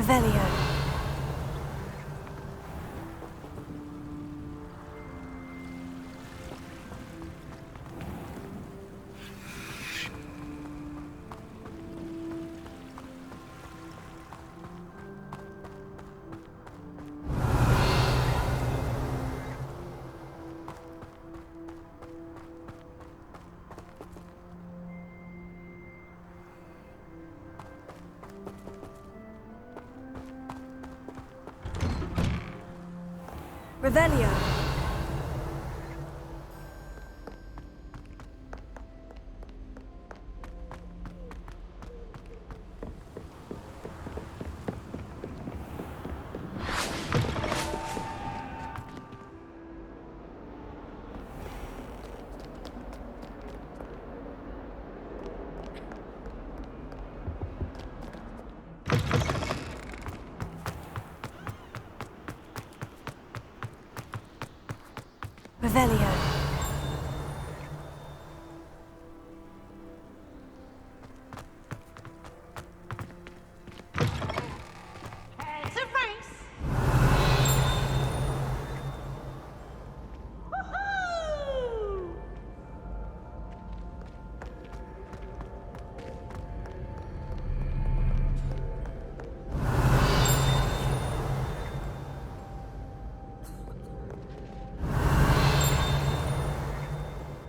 Revelio. Revelio. Revelio. It's a race. Woohoo!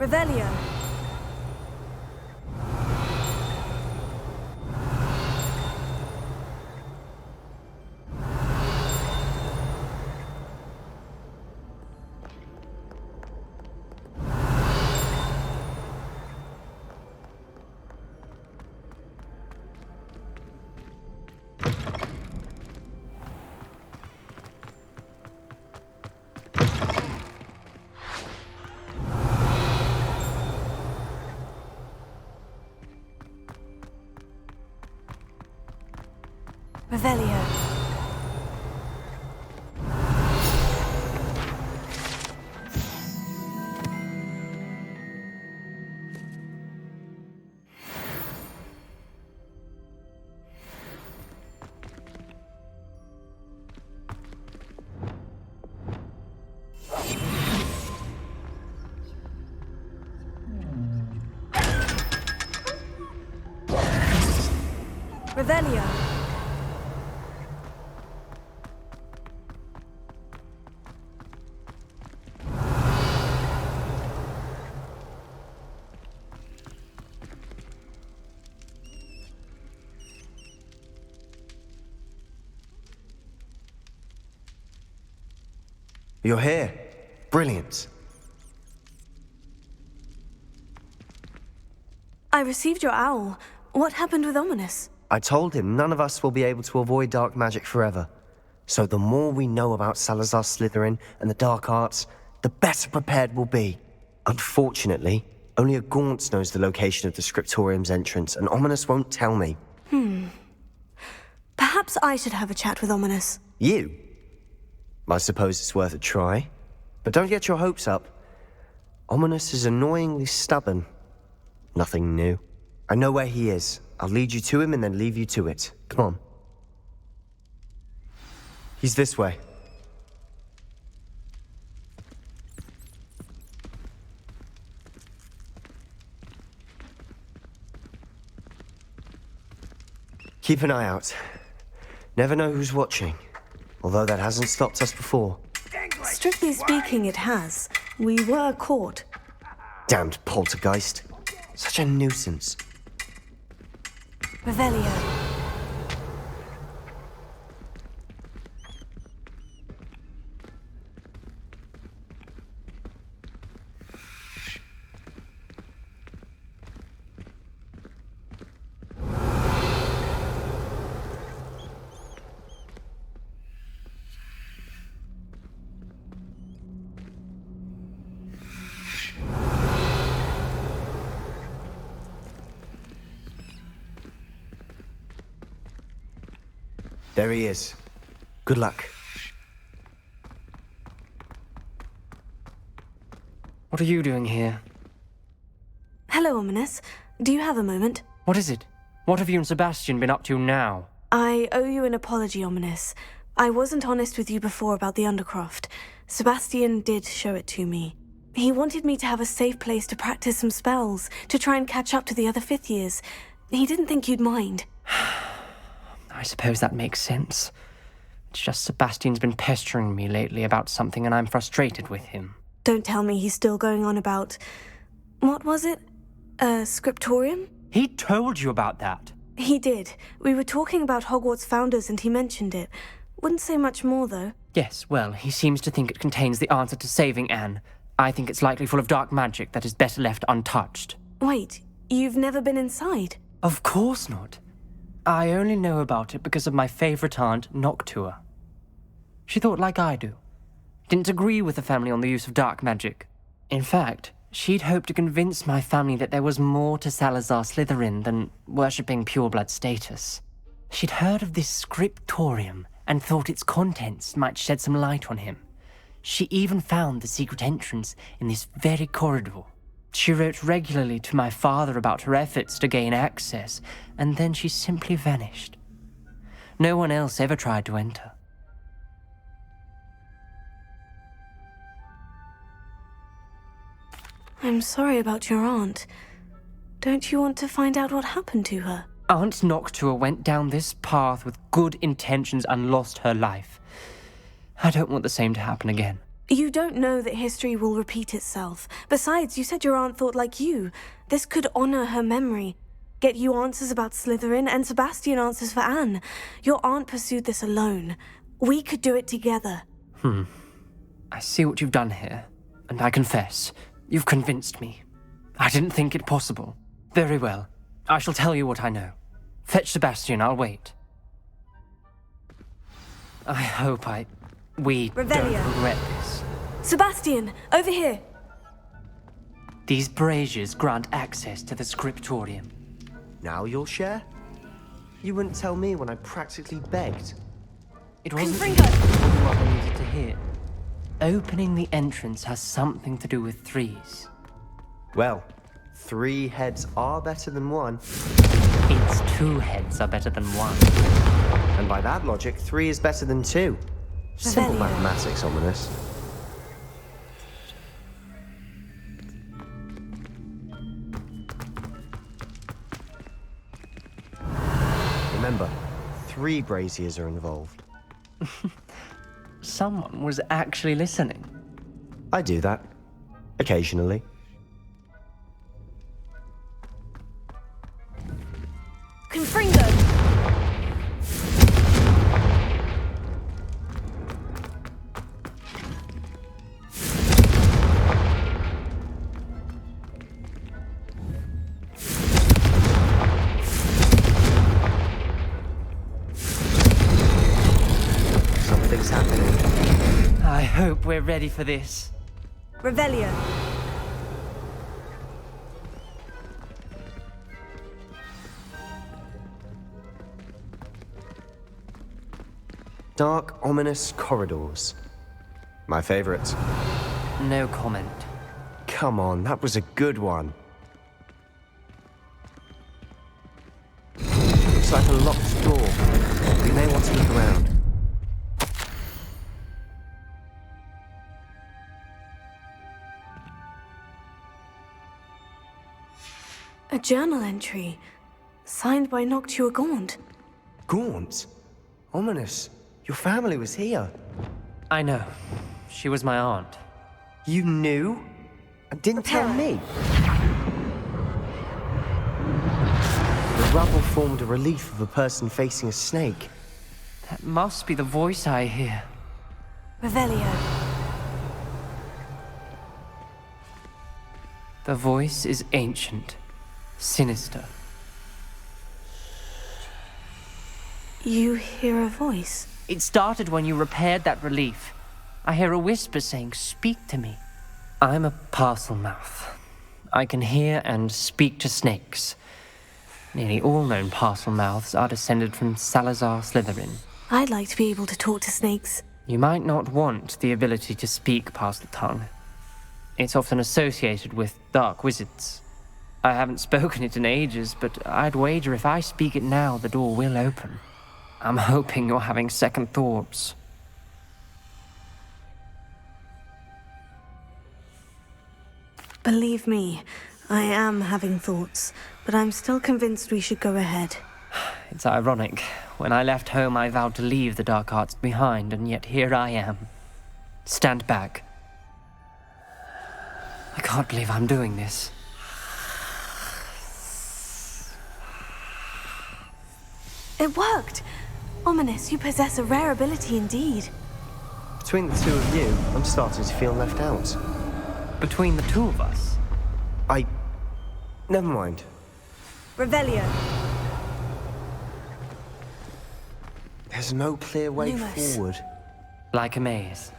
Revelio. Revelio. Revelio. You're here. Brilliant. I received your owl. What happened with Ominous? I told him none of us will be able to avoid dark magic forever. So the more we know about Salazar Slytherin and the dark arts, the better prepared we'll be. Unfortunately, only a Gaunt knows the location of the Scriptorium's entrance, and Ominous won't tell me. Perhaps I should have a chat with Ominous. You? I suppose it's worth a try. But don't get your hopes up. Ominous is annoyingly stubborn. Nothing new. I know where he is. I'll lead you to him and then leave you to it. Come on. He's this way. Keep an eye out. Never know who's watching. Although that hasn't stopped us before. Strictly speaking, it has. We were caught. Damned poltergeist. Such a nuisance. Revelio. There he is. Good luck. What are you doing here? Hello, Ominous. Do you have a moment? What is it? What have you and Sebastian been up to now? I owe you an apology, Ominous. I wasn't honest with you before about the Undercroft. Sebastian did show it to me. He wanted me to have a safe place to practice some spells, to try and catch up to the other fifth years. He didn't think you'd mind. I suppose that makes sense. It's just Sebastian's been pestering me lately about something and I'm frustrated with him. Don't tell me he's still going on about... What was it? Scriptorium? He told you about that? He did. We were talking about Hogwarts founders and he mentioned it. Wouldn't say much more, though. Yes, well, he seems to think it contains the answer to saving Anne. I think it's likely full of dark magic that is better left untouched. Wait, you've never been inside? Of course not. I only know about it because of my favourite aunt, Noctua. She thought like I do. Didn't agree with the family on the use of dark magic. In fact, she'd hoped to convince my family that there was more to Salazar Slytherin than worshipping pureblood status. She'd heard of this scriptorium and thought its contents might shed some light on him. She even found the secret entrance in this very corridor. She wrote regularly to my father about her efforts to gain access, and then she simply vanished. No one else ever tried to enter. I'm sorry about your aunt. Don't you want to find out what happened to her? Aunt Noctua went down this path with good intentions and lost her life. I don't want the same to happen again. You don't know that history will repeat itself. Besides, you said your aunt thought like you. This could honor her memory. Get you answers about Slytherin, and Sebastian answers for Anne. Your aunt pursued this alone. We could do it together. I see what you've done here, and I confess, you've convinced me. I didn't think it possible. Very well. I shall tell you what I know. Fetch Sebastian, I'll wait. I hope we don't regret this. Sebastian, over here! These braziers grant access to the scriptorium. Now you'll share? You wouldn't tell me when I practically begged. It wasn't Confringo! what I needed to hear. Opening the entrance has something to do with threes. Well, 3 heads are better than 1. Its 2 heads are better than 1. And by that logic, 3 is better than 2. Simple Revelio. mathematics, Ominous. Remember, 3 braziers are involved. Someone was actually listening. I do that. Occasionally. Confringo! Something's happening. I hope we're ready for this. Revelio. Dark, ominous corridors. My favorite. No comment. Come on, that was a good one. Looks like a locked door. We may want to look around. A journal entry. Signed by Noctua Gaunt. Gaunt? Ominous. Your family was here. I know. She was my aunt. You knew? And didn't tell me? The rubble formed a relief of a person facing a snake. That must be the voice I hear. Revelio. The voice is ancient, sinister. You hear a voice? It started when you repaired that relief. I hear a whisper saying, "Speak to me." I'm a parcel mouth. I can hear and speak to snakes. Nearly all known parcel mouths are descended from Salazar Slytherin. I'd like to be able to talk to snakes. You might not want the ability to speak parcel tongue. It's often associated with dark wizards. I haven't spoken it in ages, but I'd wager if I speak it now, the door will open. I'm hoping you're having second thoughts. Believe me, I am having thoughts, but I'm still convinced we should go ahead. It's ironic. When I left home, I vowed to leave the dark arts behind, and yet here I am. Stand back. I can't believe I'm doing this. It worked! Ominous, you possess a rare ability indeed. Between the two of you, I'm starting to feel left out. Between the two of us? Never mind. Revelio. There's no clear way Lumos. forward. Like a maze.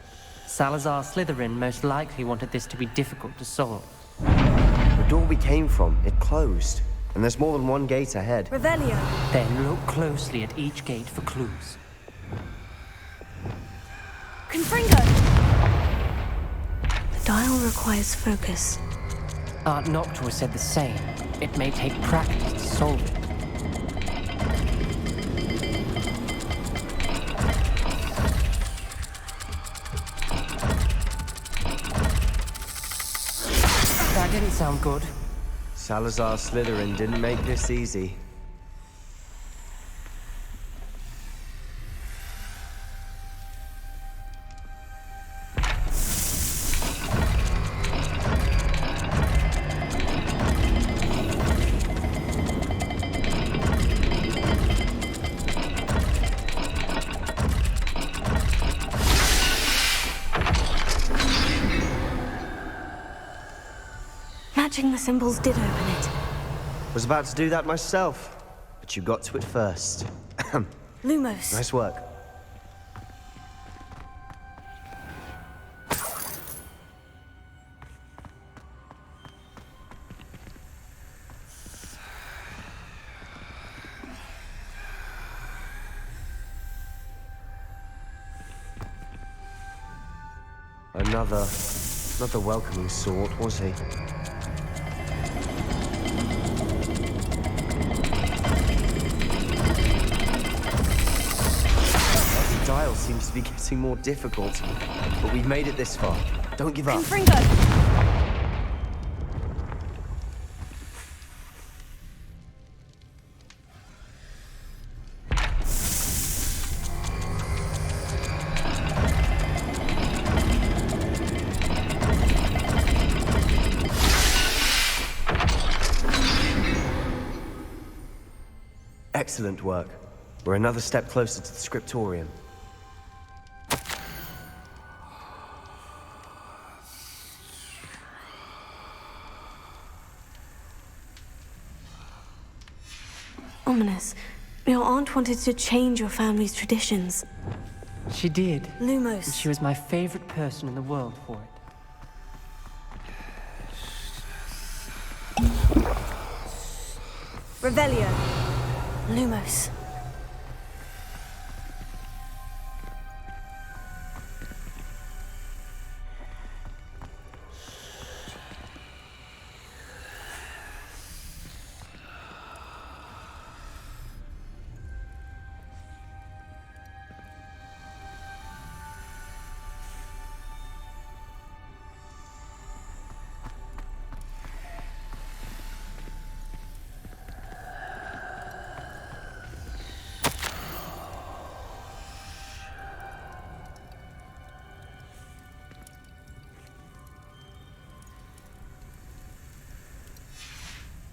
Salazar Slytherin most likely wanted this to be difficult to solve. The door we came from, it closed. And there's more than one gate ahead. Revelio. Then look closely at each gate for clues. Confringo! The dial requires focus. Aunt Noctua said the same. It may take practice to solve it. That didn't sound good. Salazar Slytherin didn't make this easy. Matching the symbols did open it. Was about to do that myself, but you got to it first. Lumos. Nice work. Not the welcoming sort, was he? The dial seems to be getting more difficult, but we've made it this far. Don't give up. Confringo! Excellent work. We're another step closer to the Scriptorium. Ominous. Your aunt wanted to change your family's traditions. She did. Lumos. And she was my favorite person in the world for it. Revelio. Lumos.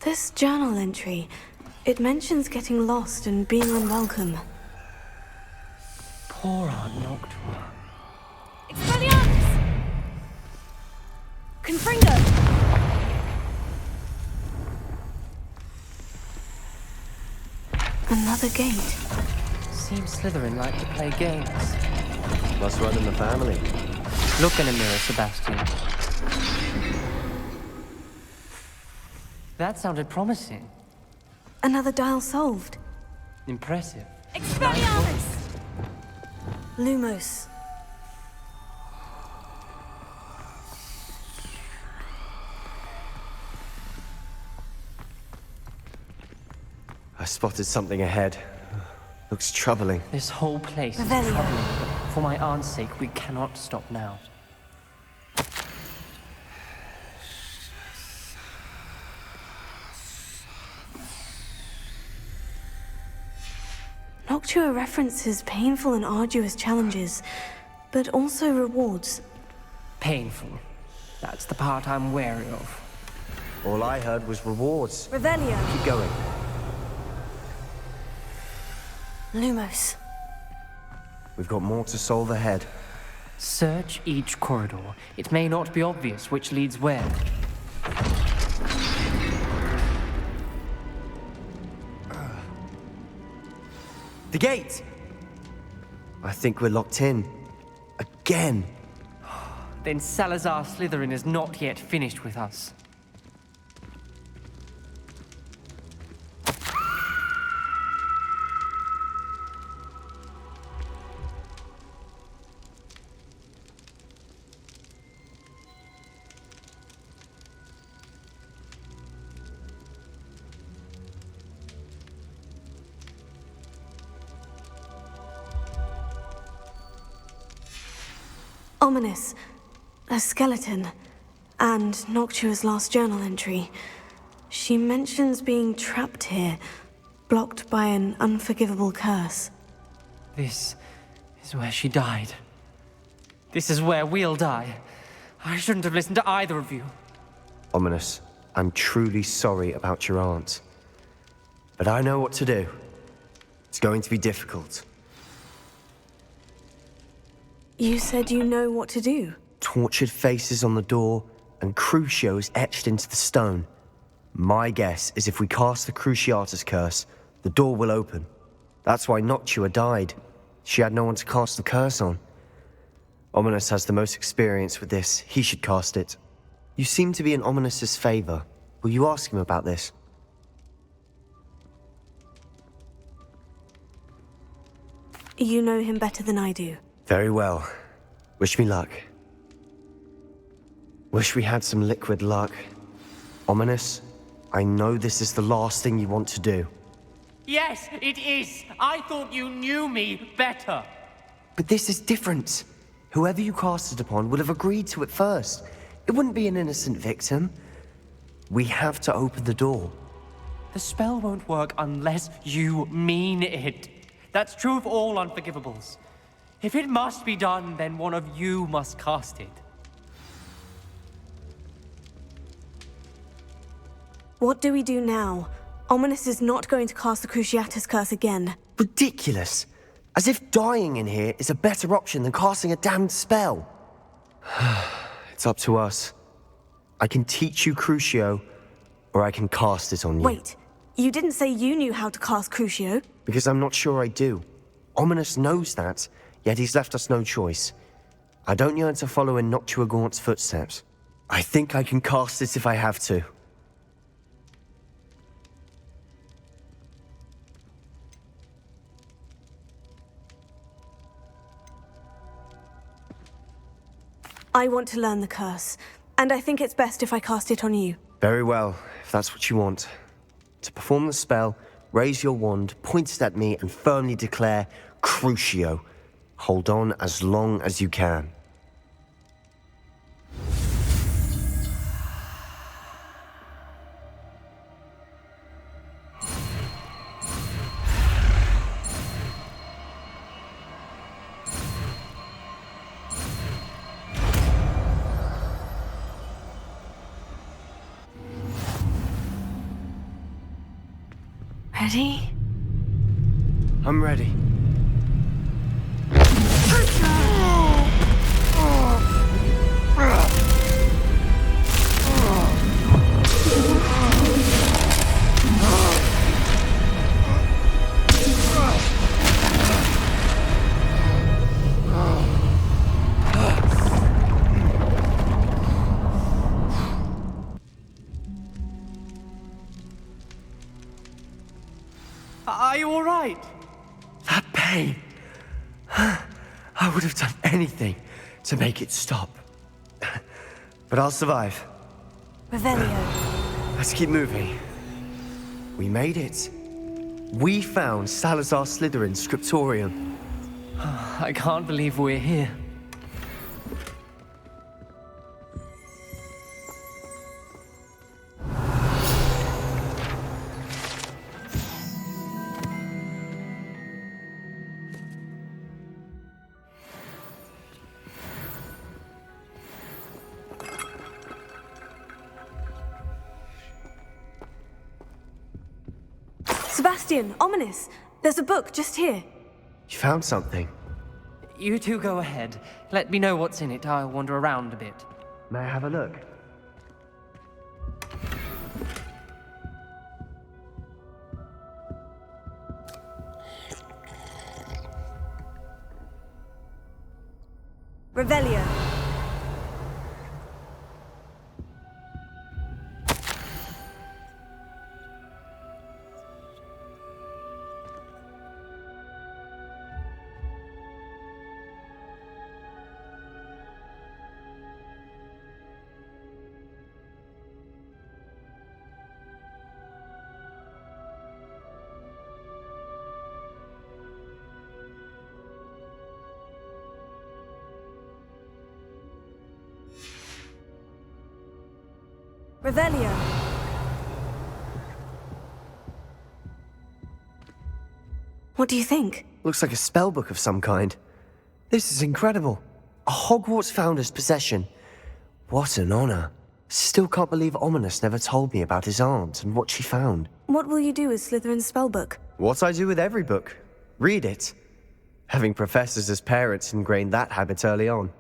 This journal entry, it mentions getting lost and being unwelcome. Poor Aunt Noctua. Expelliarmus! Confringo! Another gate. Seems Slytherin like to play games. Must run in the family. Look in a mirror, Sebastian. That sounded promising. Another dial solved. Impressive. Expelliarmus! Lumos. I spotted something ahead. Looks troubling. This whole place is Revelio. troubling, but for my aunt's sake, we cannot stop now. Noctua references painful and arduous challenges, but also rewards. Painful. That's the part I'm wary of. All I heard was rewards. Revelio. Keep going. Lumos. We've got more to solve ahead. Search each corridor. It may not be obvious which leads where. The gate! I think we're locked in. Again. Then Salazar Slytherin is not yet finished with us. Ominous. A skeleton. And Noctua's last journal entry. She mentions being trapped here, blocked by an unforgivable curse. This is where she died. This is where we'll die. I shouldn't have listened to either of you. Ominous, I'm truly sorry about your aunt. But I know what to do. It's going to be difficult. You said you know what to do. Tortured faces on the door, and Crucios etched into the stone. My guess is if we cast the Cruciatus curse, the door will open. That's why Noctua died. She had no one to cast the curse on. Ominous has the most experience with this. He should cast it. You seem to be in Ominous's favor. Will you ask him about this? You know him better than I do. Very well. Wish me luck. Wish we had some liquid luck. Ominous, I know this is the last thing you want to do. Yes, it is. I thought you knew me better. But this is different. Whoever you cast it upon would have agreed to it first. It wouldn't be an innocent victim. We have to open the door. The spell won't work unless you mean it. That's true of all unforgivables. If it must be done, then one of you must cast it. What do we do now? Ominous is not going to cast the Cruciatus curse again. Ridiculous. As if dying in here is a better option than casting a damned spell. It's up to us. I can teach you Crucio, or I can cast it on you. Wait, you didn't say you knew how to cast Crucio? Because I'm not sure I do. Ominous knows that, yet he's left us no choice. I don't yearn to follow in Noctua Gaunt's footsteps. I think I can cast it if I have to. I want to learn the curse, and I think it's best if I cast it on you. Very well, if that's what you want. To perform the spell, raise your wand, point it at me, and firmly declare, Crucio. Hold on as long as you can. Ready? I'm ready. Are you all right? That pain. I would have done anything to make it stop. But I'll survive. Revelio. Let's keep moving. We made it. We found Salazar Slytherin's Scriptorium. I can't believe we're here. Sebastian, ominous. There's a book just here. You found something? You two go ahead. Let me know what's in it. I'll wander around a bit. May I have a look? Revelio. Revelio. What do you think? Looks like a spellbook of some kind. This is incredible. A Hogwarts founder's possession. What an honor. Still can't believe Ominous never told me about his aunt and what she found. What will you do with Slytherin's spellbook? What I do with every book. Read it. Having professors as parents ingrained that habit early on.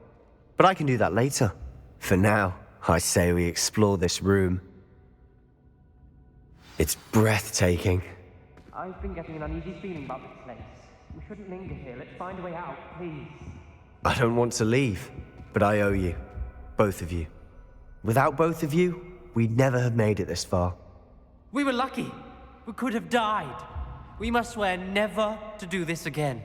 But I can do that later. For now, I say we explore this room. It's breathtaking. I've been getting an uneasy feeling about this place. We shouldn't linger here. Let's find a way out, please. I don't want to leave, but I owe you. Both of you. Without both of you, we'd never have made it this far. We were lucky. We could have died. We must swear never to do this again.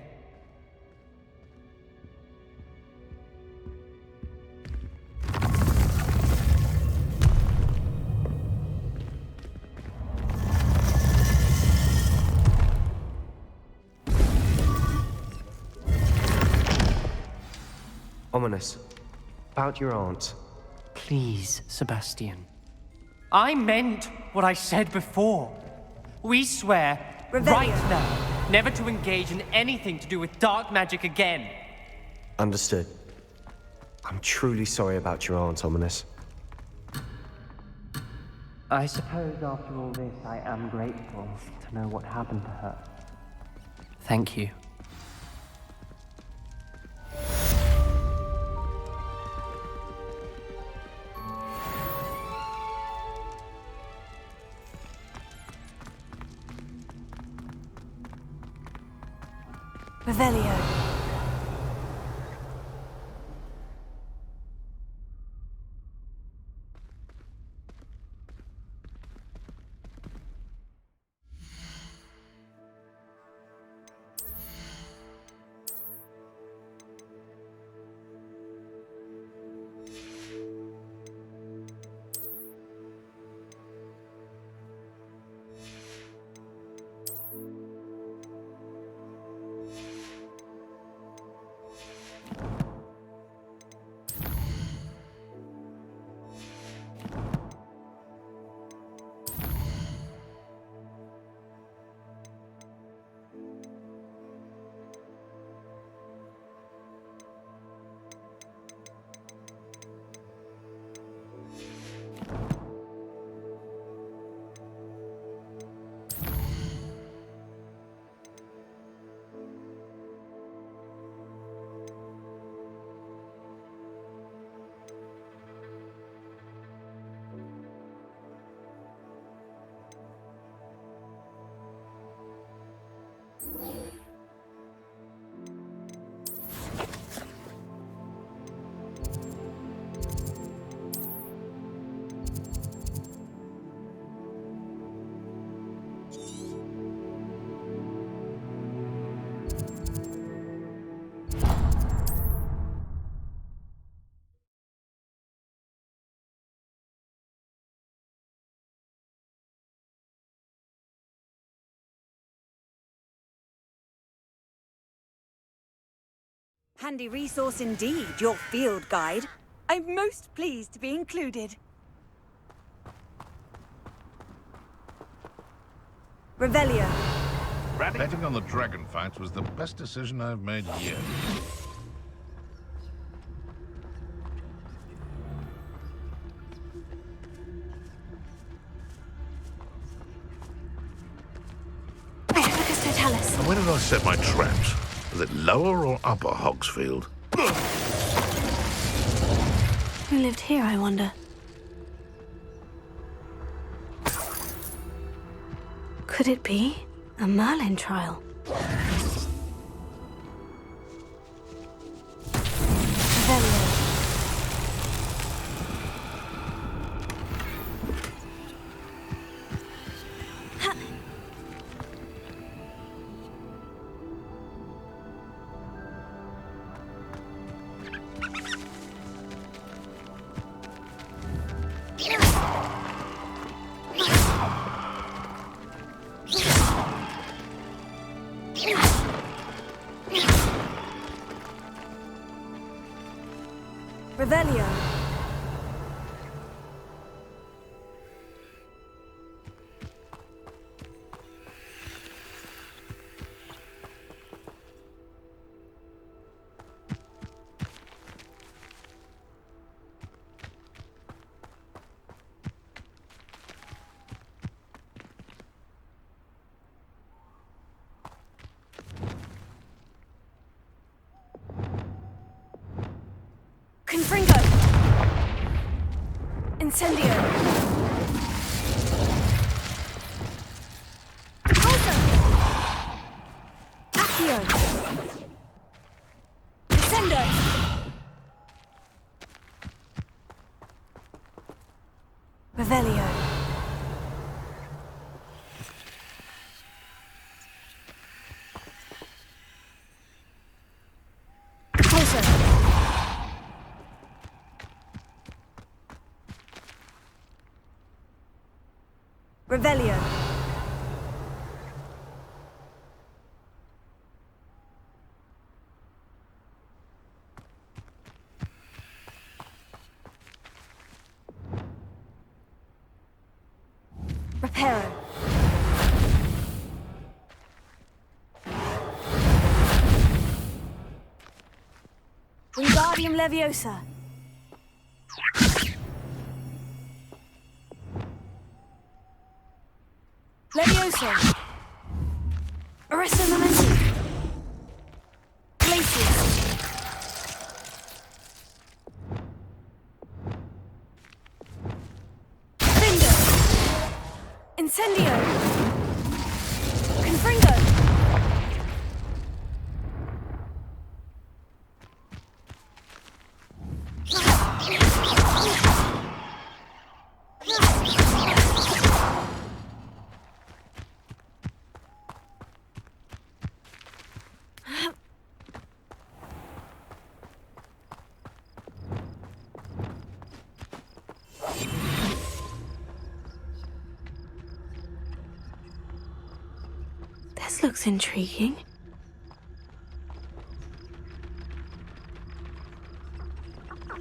Ominous. About your aunt. Please, Sebastian. I meant what I said before. We swear right now never to engage in anything to do with dark magic again. Understood. I'm truly sorry about your aunt, Ominous. I suppose after all this, I am grateful to know what happened to her. Thank you. Revelio. Handy resource indeed, your field guide. I'm most pleased to be included. Revelio. Betting on the dragon fights was the best decision I've made yet. And where did I set my traps? Was it lower or upper Hogsfield? Who lived here, I wonder? Could it be a Merlin trial? Revelio. Revelio. Confringo! Incendio! Pulso! Accio! Descendo! Revelio! Pulso! Revelio. Reparo. Wingardium Leviosa. Leviosa! Arresto Momentum! Glacius! Finger! Incendio! Confringo! This looks intriguing.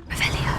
Revelio.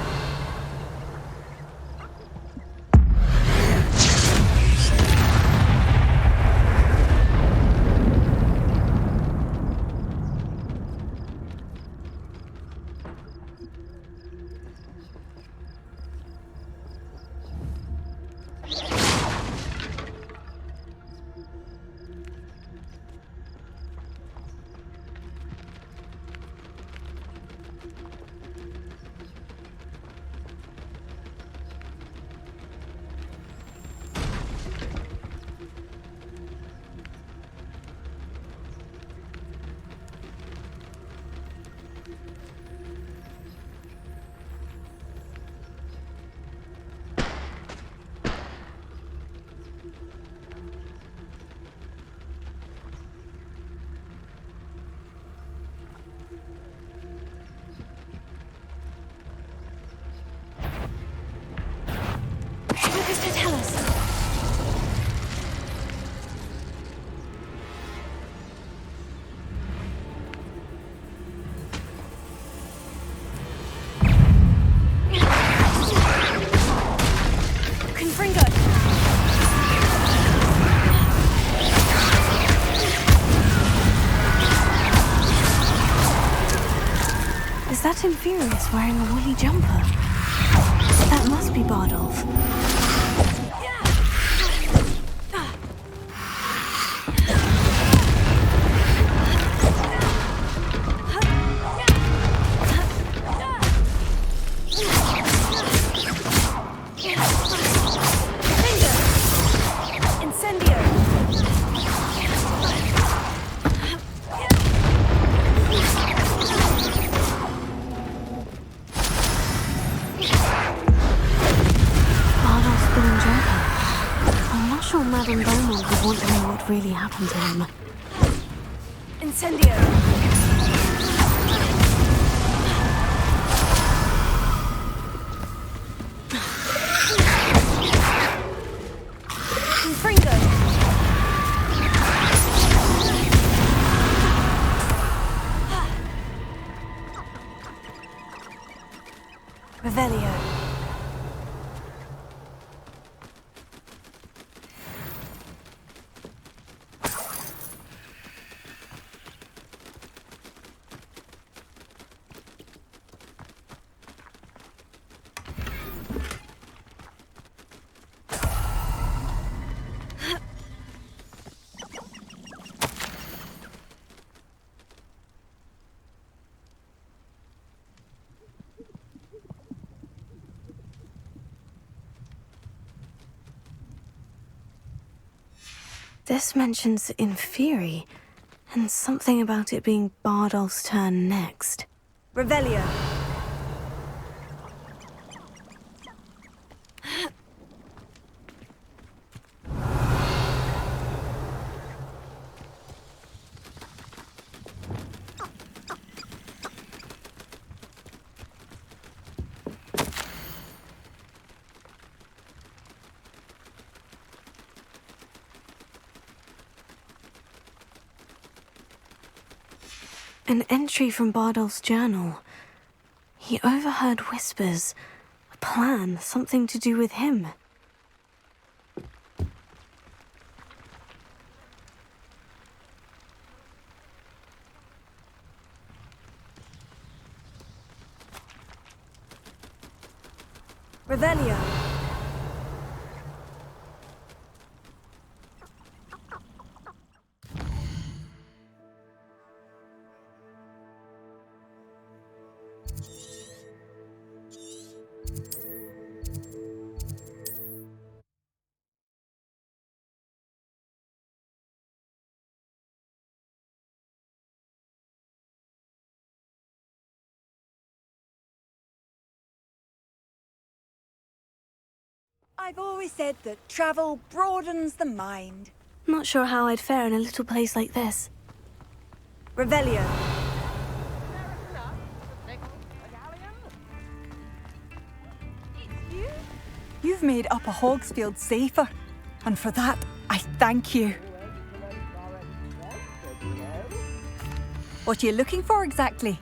Inferius wearing a woolly jumper? That must be Bardolph. Madame Beaumont would want to know what really happened to him. Incendio! Fringo! Revelio. This mentions Inferi, and something about it being Bardolph's turn next. Revelio. An entry from Bardolph's journal. He overheard whispers. A plan, something to do with him. Revelio. I've always said that travel broadens the mind. Not sure how I'd fare in a little place like this. Revelio. You've made Upper Hogsfield safer, and for that, I thank you. What are you looking for exactly?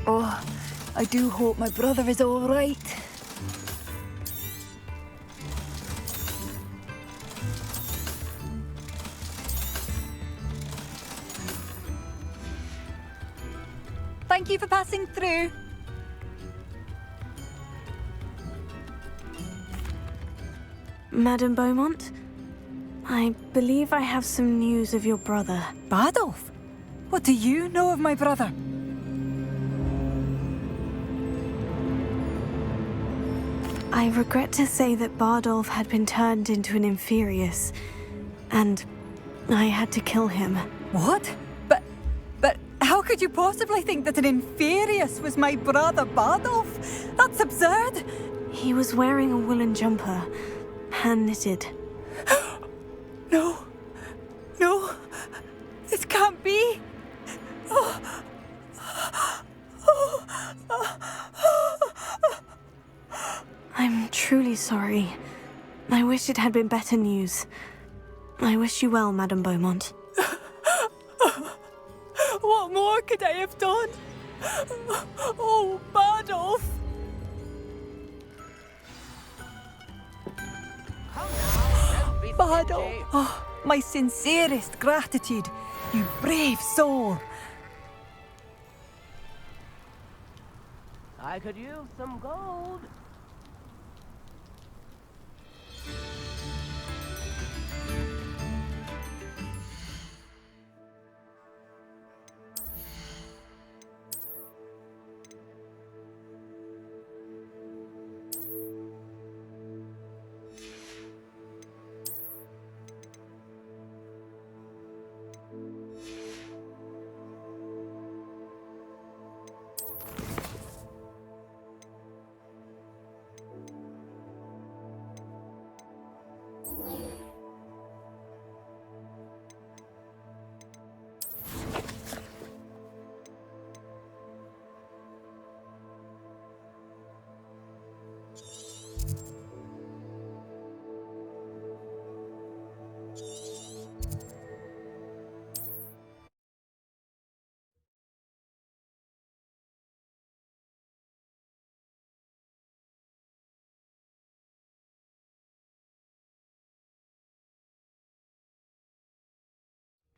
Oh, I do hope my brother is all right. Thank you for passing through. Madame Beaumont, I believe I have some news of your brother. Bardolph? What do you know of my brother? I regret to say that Bardolph had been turned into an Inferius, and I had to kill him. What? But how could you possibly think that an Inferius was my brother Bardolph? That's absurd! He was wearing a woolen jumper, hand-knitted. No. No. This can't be. I'm truly sorry. I wish it had been better news. I wish you well, Madame Beaumont. What more could I have done? Oh, Bardolph! Bardo. Oh, my sincerest gratitude, you brave soul. I could use some gold.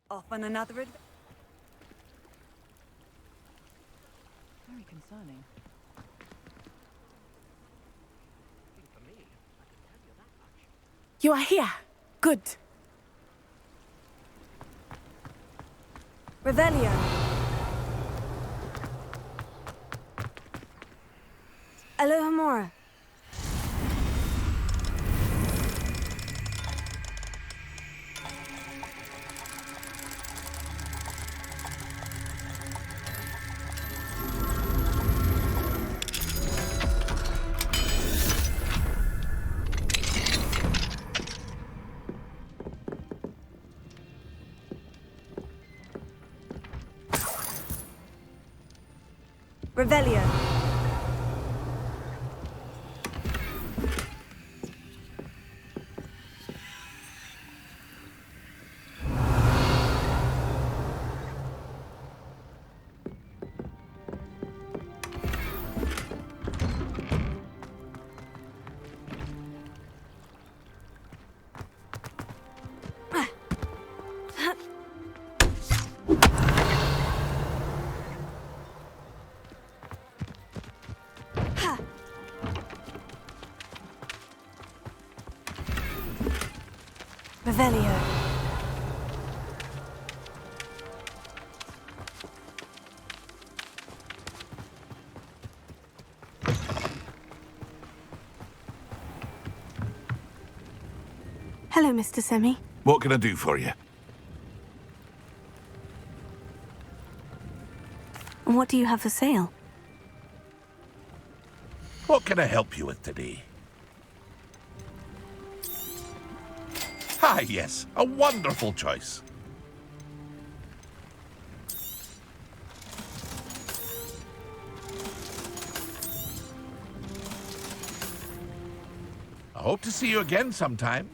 Off on another adventure. Very concerning. You are here. Good. Revelio. Alohomora. Revelio. Revelio. Hello, Mr. Semi. What can I do for you? What do you have for sale? What can I help you with today? Ah, yes, a wonderful choice. I hope to see you again sometime.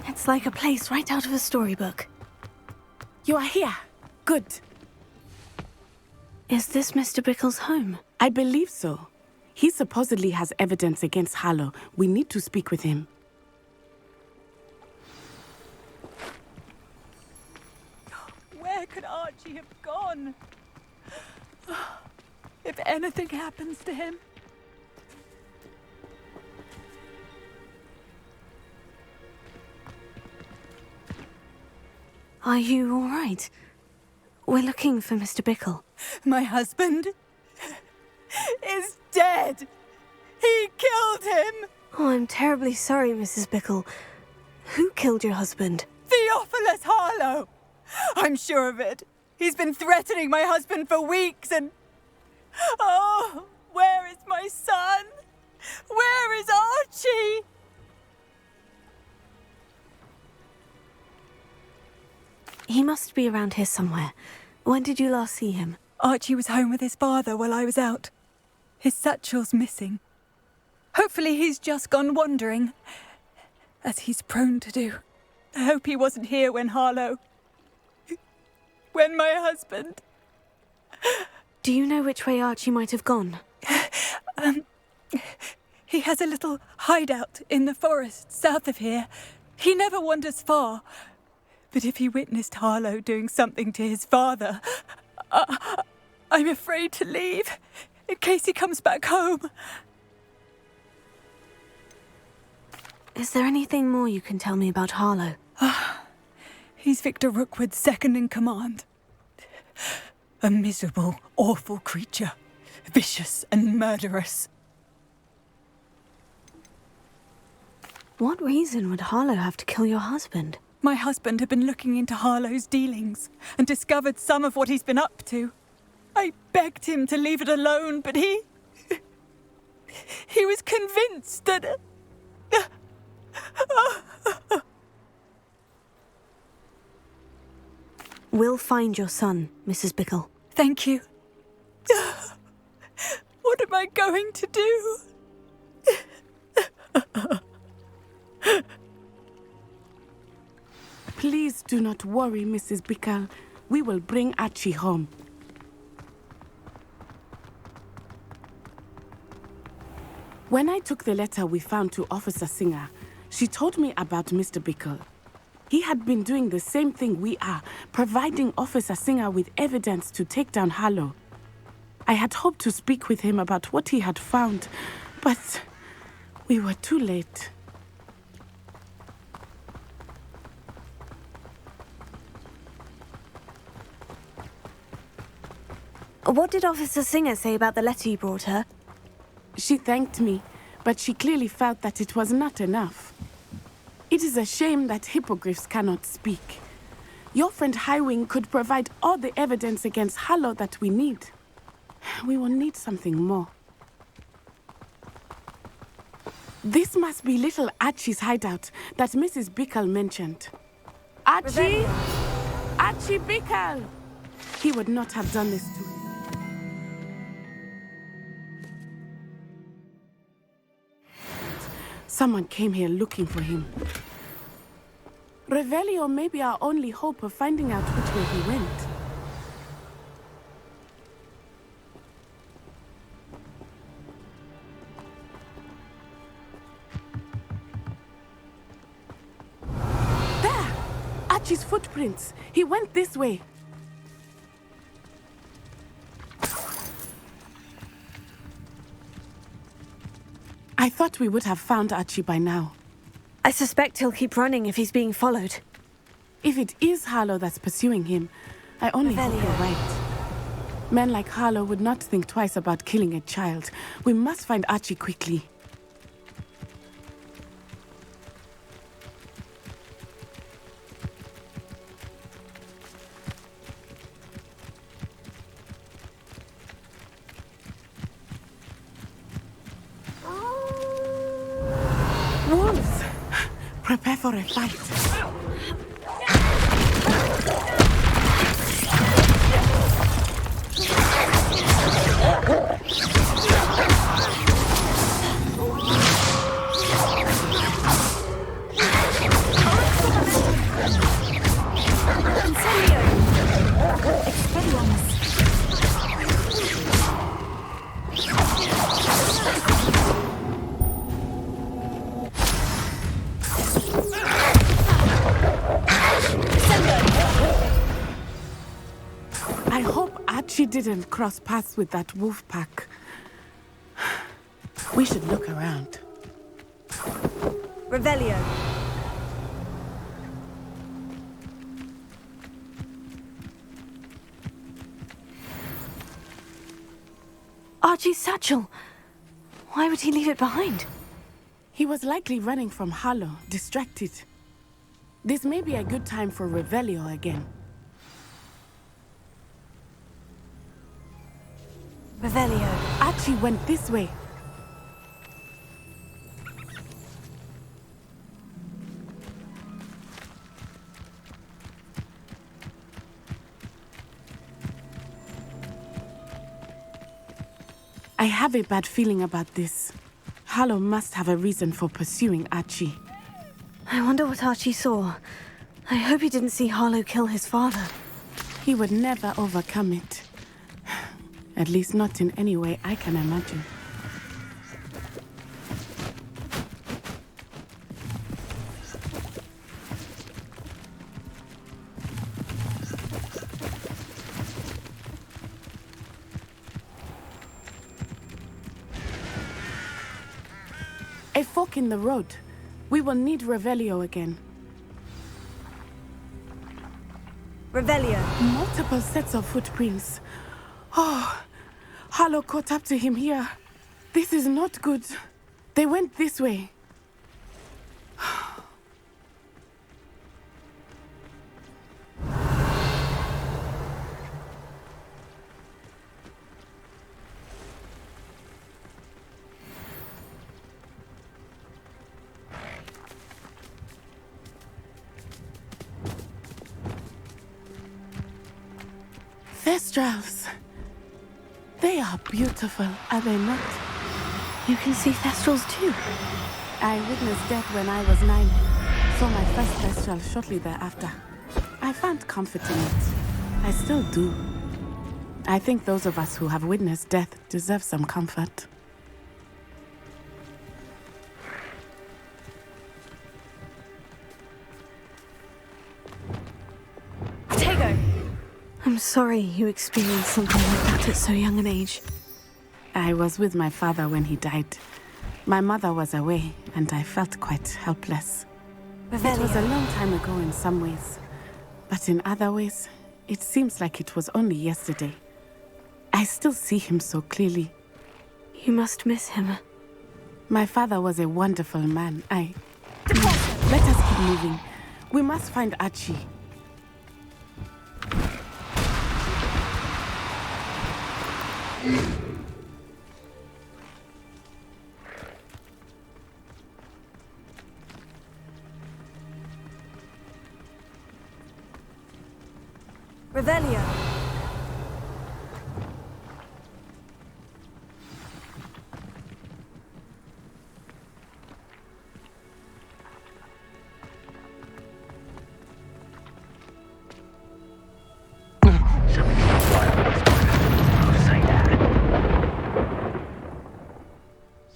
It's like a place right out of a storybook. You are here. Good. Is this Mr. Bickle's home? I believe so. He supposedly has evidence against Harlow. We need to speak with him. Where could Archie have gone? If anything happens to him. Are you all right? We're looking for Mr. Bickle. My husband is dead. He killed him. Oh, I'm terribly sorry, Mrs. Bickle. Who killed your husband? Theophilus Harlow. I'm sure of it. He's been threatening my husband for weeks and... Oh, where is my son? Where is Archie? He must be around here somewhere. When did you last see him? Archie was home with his father while I was out. His satchel's missing. Hopefully he's just gone wandering, as he's prone to do. I hope he wasn't here when Harlow... when my husband... Do you know which way Archie might have gone? He has a little hideout in the forest south of here. He never wanders far. But if he witnessed Harlow doing something to his father, I'm afraid to leave in case he comes back home. Is there anything more you can tell me about Harlow? He's Victor Rookwood's second in command. A miserable, awful creature. Vicious and murderous. What reason would Harlow have to kill your husband? My husband had been looking into Harlow's dealings and discovered some of what he's been up to. I begged him to leave it alone, but he was convinced that... We'll find your son, Mrs. Bickle. Thank you. What am I going to do? Please do not worry, Mrs. Bickle. We will bring Archie home. When I took the letter we found to Officer Singer, she told me about Mr. Bickle. He had been doing the same thing we are, providing Officer Singer with evidence to take down Harlow. I had hoped to speak with him about what he had found, but we were too late. What did Officer Singer say about the letter you brought her? She thanked me, but she clearly felt that it was not enough. It is a shame that hippogriffs cannot speak. Your friend Highwing could provide all the evidence against Harlow that we need. We will need something more. This must be little Archie's hideout that Mrs. Bickle mentioned. Archie! Archie Bickle! He would not have done this to him. Someone came here looking for him. Revelio may be our only hope of finding out which way he went. There! Archie's footprints. He went this way. I thought we would have found Archie by now. I suspect he'll keep running if he's being followed. If it is Harlow that's pursuing him, I only hope you're right. Men like Harlow would not think twice about killing a child. We must find Archie quickly. Wolves! Prepare for a fight. I hope Archie didn't cross paths with that wolf pack. We should look around. Revelio. Archie's satchel. Why would he leave it behind? He was likely running from Harlow, distracted. This may be a good time for Revelio again. Revelio. Archie went this way. I have a bad feeling about this. Harlow must have a reason for pursuing Archie. I wonder what Archie saw. I hope he didn't see Harlow kill his father. He would never overcome it. At least not in any way I can imagine. A fork in the road. We will need Revelio again. Revelio. Multiple sets of footprints. Oh, Harlow caught up to him here. This is not good. They went this way. Thestrals. They are beautiful, are they not? You can see Thestrals too. I witnessed death when I was 9. Saw my first Thestral shortly thereafter. I found comfort in it. I still do. I think those of us who have witnessed death deserve some comfort. I'm sorry you experienced something like that at so young an age. I was with my father when he died. My mother was away, and I felt quite helpless. It was a long time ago in some ways, but in other ways, it seems like it was only yesterday. I still see him so clearly. You must miss him. My father was a wonderful man. Let us keep moving. We must find Archie. Revelio.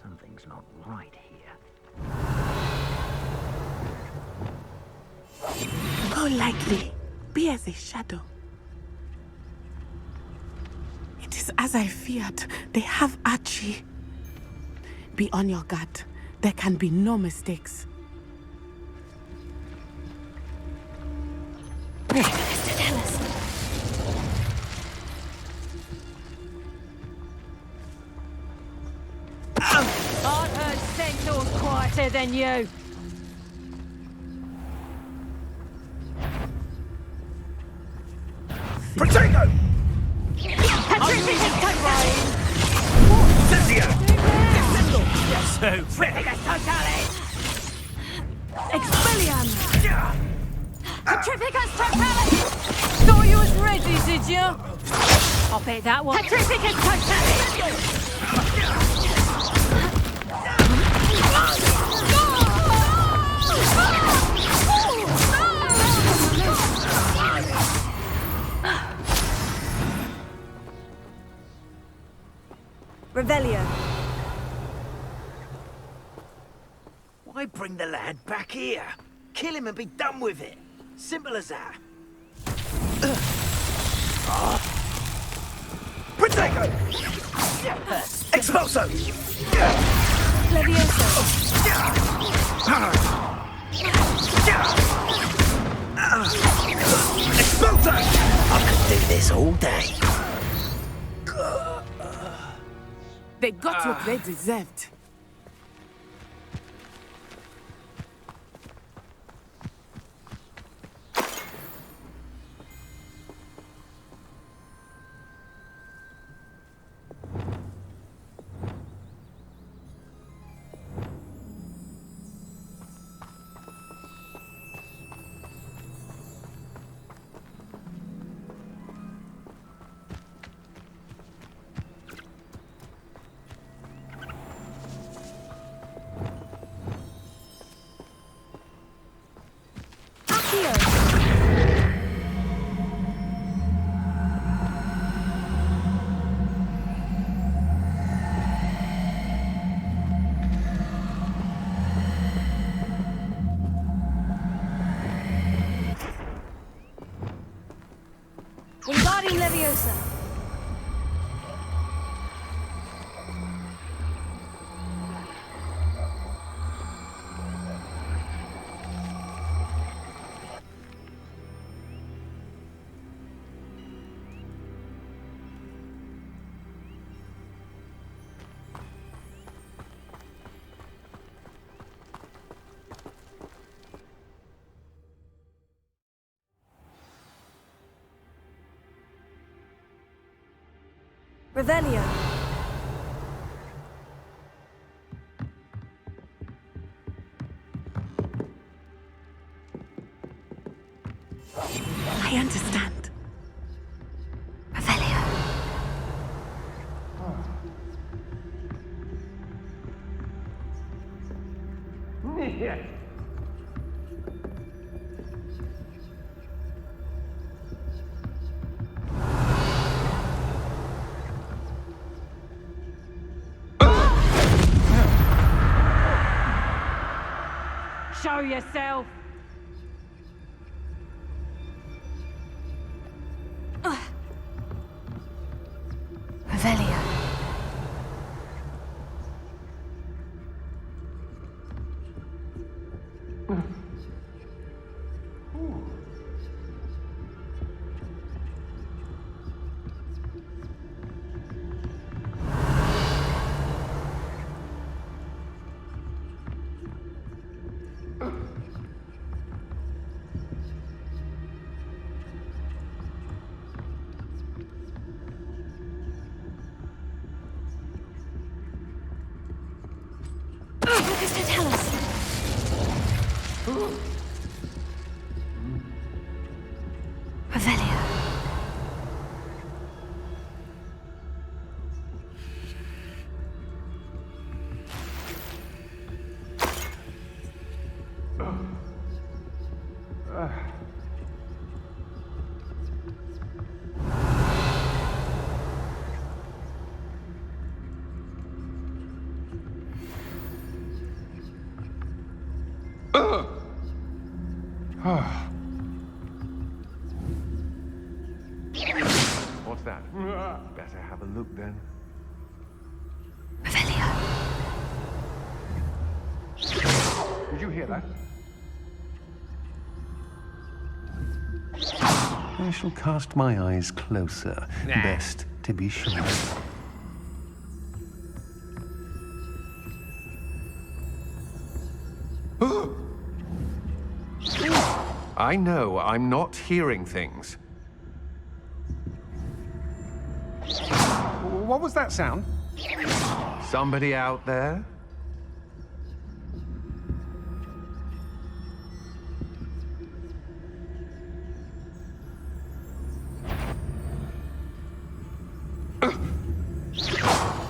Something's not right here. Go lightly. Be as a shadow. It is as I feared. They have Archie. Be on your guard. There can be no mistakes. I've heard centaurs quieter than you. Protego! Expelliarm! Petrificus Totalis! Thought you was ready, did you? I'll bet that one. Petrificus Revelio. Why bring the lad back here? Kill him and be done with it. Simple as that. Protego! Expulso! Levioso. Expulso! I could do this all day. They got what they deserved. Wingardium Leviosa. Revelio. I understand. Revelio. Show yourself! Revelio. What does it tell us? Revelio. What's that? Better have a look then. Revelio. Did you hear that? I shall cast my eyes closer. Best to be sure. I know I'm not hearing things. What was that sound? Somebody out there?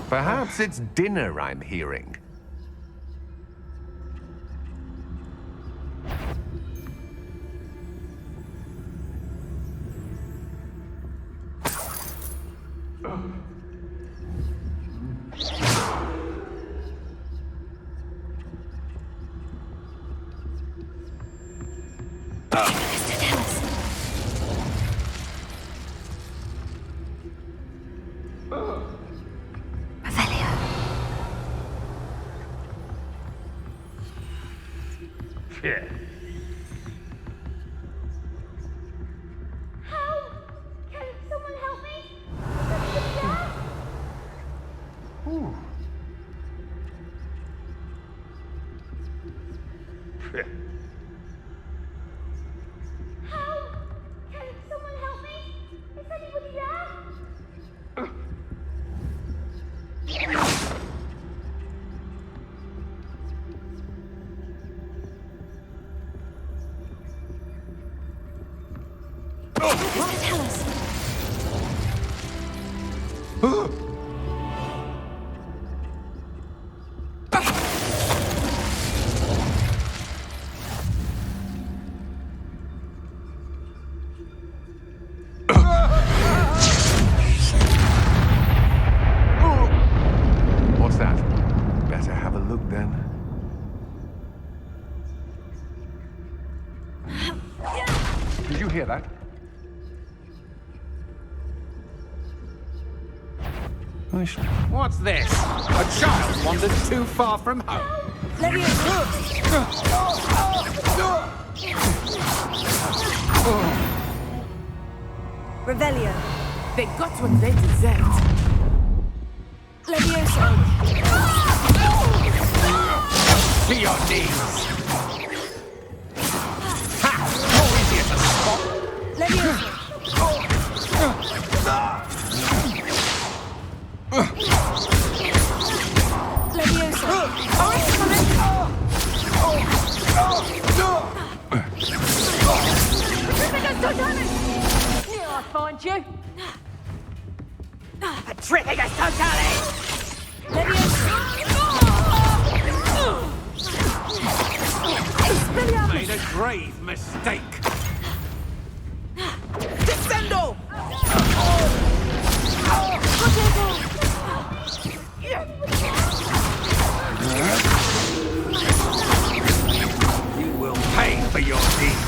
Perhaps it's dinner I'm hearing. Yeah. Help! Can someone help me? Ooh. Yeah. Help! Can someone help me? Is anybody there? What does it tell us? What's that? Better have a look then. Did you hear that? What's this? A child wandered too far from home. Revelio. They got what they deserved. Leviosa. To your knees. Ha! More easier to spot. Leviosa. Leviosa. I'll find you. Patricia's totally! Made a grave mistake. Descendo! You will pay for your deeds.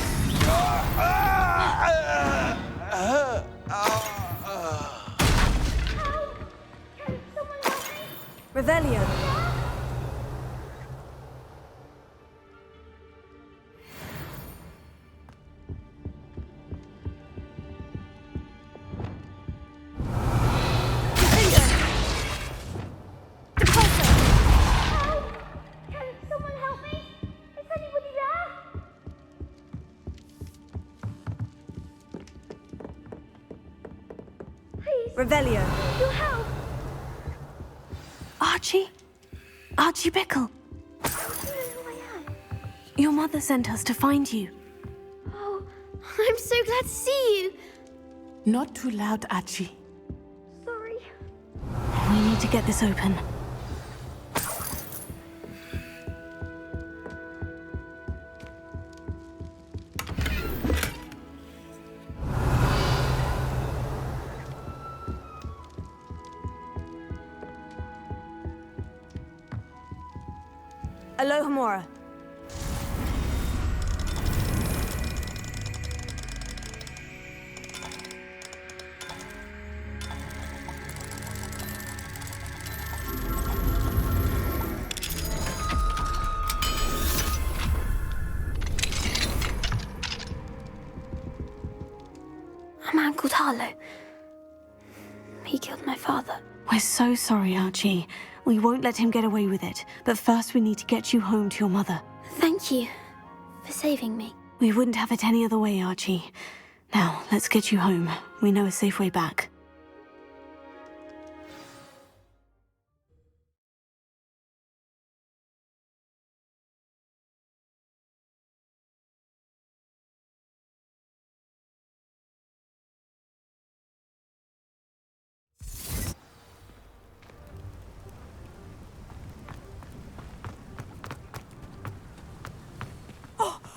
Revelio. Can someone help me? Is anybody there? Please, Revelio. your help. Archie? Archie Bickle. Do you know who I am? Your mother sent us to find you. Oh, I'm so glad to see you. Not too loud, Archie. Sorry. We need to get this open. Alohomora. A man called Harlow. He killed my father. We're so sorry, Archie. We won't let him get away with it. But first we need to get you home to your mother. Thank you for saving me. We wouldn't have it any other way, Archie. Now, let's get you home. We know a safe way back.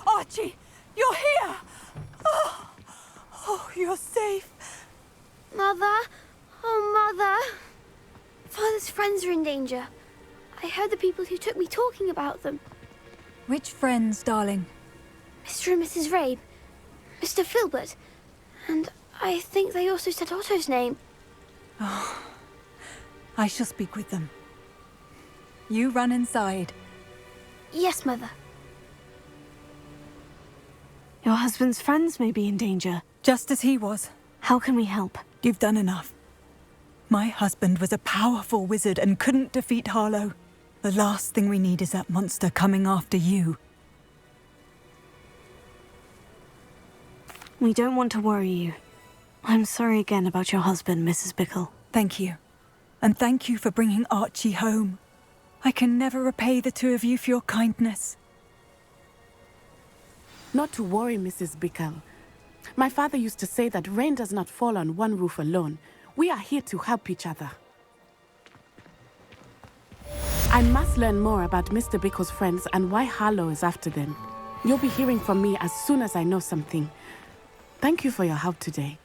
Archie, you're here! Oh, you're safe. Mother? Oh, Mother. Father's friends are in danger. I heard the people who took me talking about them. Which friends, darling? Mr. and Mrs. Rabe, Mr. Filbert, and I think they also said Otto's name. Oh, I shall speak with them. You run inside. Yes, Mother. Your husband's friends may be in danger. Just as he was. How can we help? You've done enough. My husband was a powerful wizard and couldn't defeat Harlow. The last thing we need is that monster coming after you. We don't want to worry you. I'm sorry again about your husband, Mrs. Bickle. Thank you. And thank you for bringing Archie home. I can never repay the two of you for your kindness. Not to worry, Mrs. Bickle. My father used to say that rain does not fall on one roof alone. We are here to help each other. I must learn more about Mr. Bickle's friends and why Harlow is after them. You'll be hearing from me as soon as I know something. Thank you for your help today.